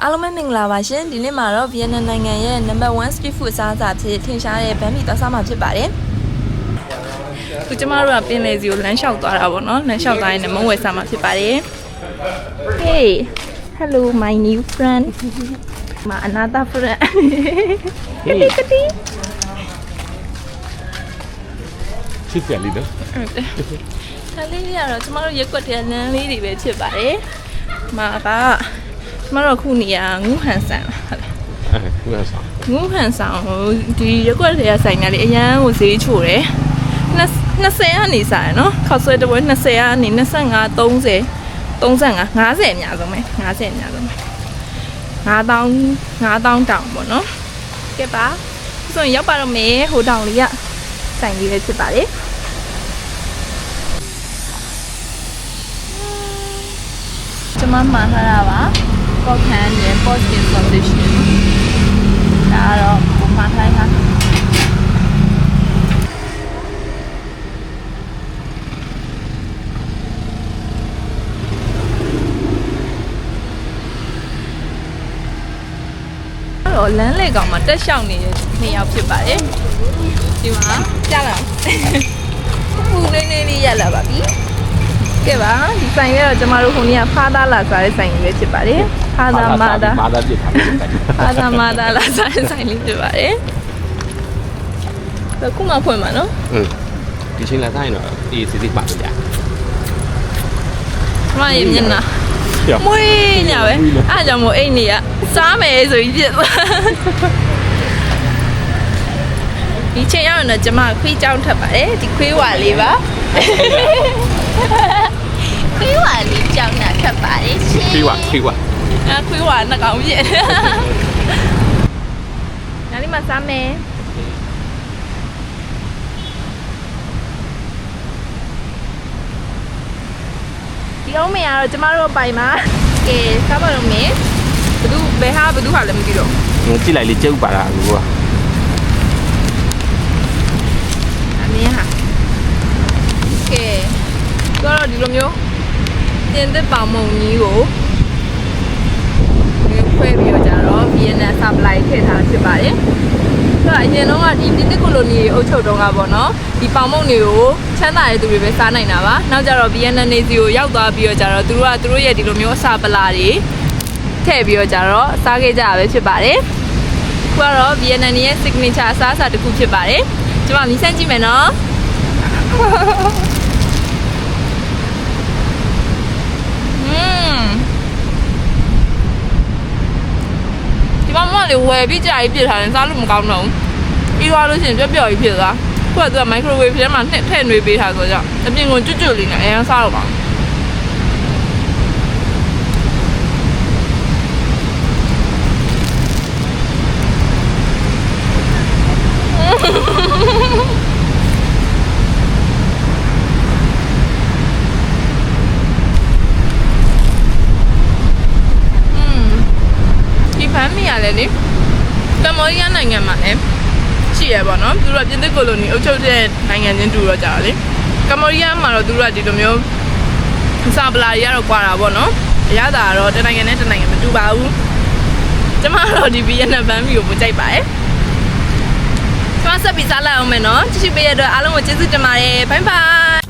အားလုံးပဲမင်္ဂလာပါရှင်ဒီနေ့မှာတော့ဗီယက်နမ်နိုင်ငံရဲ့ number 1 street food အစားအစာဖြစ်ထင်ရှားတဲ့ဘန်းမီသွားစားမှာဖြစ်ပါတယ်ခုကျမတို့ကပင်လယ်စီကိုလမ်းလျှောက်သွားတာပေါ့နော်လမ်းလျှောက်သွားရင်လည်းမုံဝယ်စားမှာဖြစ်ပါတယ် Hey hello my new friend my another friend Hey Kitty ချစ်တယ်လीနော်ဒါလေးတွေကတော့ကျမတို့ရက်ွက်တဲ့လမ်းလေးတွေပဲဖြစ်ပါတယ်မှာကကျမတို့ခုနေရငူးဟန်ဆန်ဟုတ်လားငူးဟန်ဆောင်ဒီရက်ွက်တွေကဆိုင်များလေးအရန်ကိုဈေးချိုတယ်20ကနေစားရနော်ခောက်ဆွဲတပွဲ20ကနေ25 30 35 50အများဆုံးပဲ50အများဆုံးပဲ9000တောင်ပေါ့နော်ကဲပါဆိုရင်ရောက်ပါတော့မယ်ဟိုတောင်လေးကဆိုင်လေးပဲဖြစ်ပါလေကျွန်မမှာထားတာပါပေါ့ခန်းနဲ့ positive solution ဒါတော့ပုံမှန်ထိုင်းတာတော့လမ်းလေကောင်မှာတက်လျှောက်နေတဲ့နှစ်ယောက်ဖြစ်ပါတယ်ဒီမှာကြားလာပူနေနေလေးရလာပါပြီကဲပါဒီဆိုင်ကတော့ကျမတို့ခုနေ့ကဖားသားလာစားတဲ့ဆိုင်လေးပဲဖြစ်ပါတယ်ဖားသားမာသားမာသားပြစ်ထားတယ်ဖားသားမာသားလာစားတဲ့ဆိုင်လေးဖြစ်ပါတယ်ဒါခုမှဖွင့်မှာနော်ဒီချိန်လာတိုင်းတော့အေးစစ်စစ်ပါကြမရမြင်နာမွေးညာပဲအားကြောင့်မို့အိတ်နေရစားမယ်ဆိုပြီးဖြစ်သွားဒီချိန်ရောက်တော့ကျမခွေးကြောင်းထပ်ပါတယ်ဒီခွေးဝါလေးပါခွေးဝါလေးကြောင်းတာထပ်ပါတယ်ရှင်ခွေးဝါခွေးဝါနှကောင်ပြည့်နားလေးမှာစားမယ်ဒီအောင်မေကတော့ကျမတို့ပိုင်မှာကဲစားပါတော့မေဘယ်ဟာလည်းမသိတော့ကြည့်လိုက်လေကျုပ်ပါလားကိုကအမင်းဟာကဲတော့ဒီလိုမျိုးတင်တဲ့ပေါင်မုံကြီးကိုခွဲပြီးတော့ကြတော့ဗီယက်နမ် supply ထည့်ထားဖြစ်ပါတယ်ဆိုတော့အရင်တော့ကဒီတင်တဲ့ကိုလိုနီအုပ်ချုပ်တော့ကပေါ့နော်ဒီပေါင်မုံတွေကိုချမ်းသာတဲ့သူတွေပဲစားနိုင်တာပါနောက်ကြတော့ဗီယက်နမ်နေစီကိုရောက်သွားပြီးတော့ကြတော့သူတို့ရဲ့ဒီလိုမျိုးအစာပလာတွေထည့်ပြီးတော့ကြတော့စားခဲ့ကြတာပဲဖြစ်ပါတယ်ခုကတော့ဗီယက်နမ်ရဲ့ signature အစားအစာတစ်ခုဖြစ်ပါတယ်ကျွန်မမြင်ဆန်းကြည့်မယ်နော်ဒီမှာမလေးဝယ်ပြီးကြာကြီးပြစ်ထားတယ်စားလို့မကောင်းတော့ဘူးပြီးသွားလို့ရှိရင်ပျော့ပျော့ကြီးဖြစ်သွားခုကသူက microwave ထဲမှာထည့်နှွေးပေးထားဆိုတော့အပြင်ကိုကျွတ်လေးနဲ့အရင်စားတော့ပါဒီဖမ်းမိရလဲလေကမ္ဘောဒီးယားနိုင်ငံမှာလည်းရှိရပါတော့သူတို့ကပြင်သစ်ကိုလိုနီအုပ်ချုပ်တဲ့နိုင်ငံချင်းတူတော့ကြတာလေကမ္ဘောဒီးယားမှာတော့သူတို့ကဒီလိုမျိုးစာပလာတွေကတော့ကွာတာပေါ့နော်အရသာကတော့တနိုင်ငံနဲ့တနိုင်ငံမတူပါဘူးကျမတော့ဒီဗီယက်နမ်ဘန်းမီကိုမကြိုက်ပါရဲ့ကျွန်မဆက်ပြီးစားလိုက်အောင်မယ်နော်ကြည့်ပေးရတဲ့အတွက်အားလုံးကိုကျေးဇူးတင်ပါတယ်ဘိုင်ဘိုင်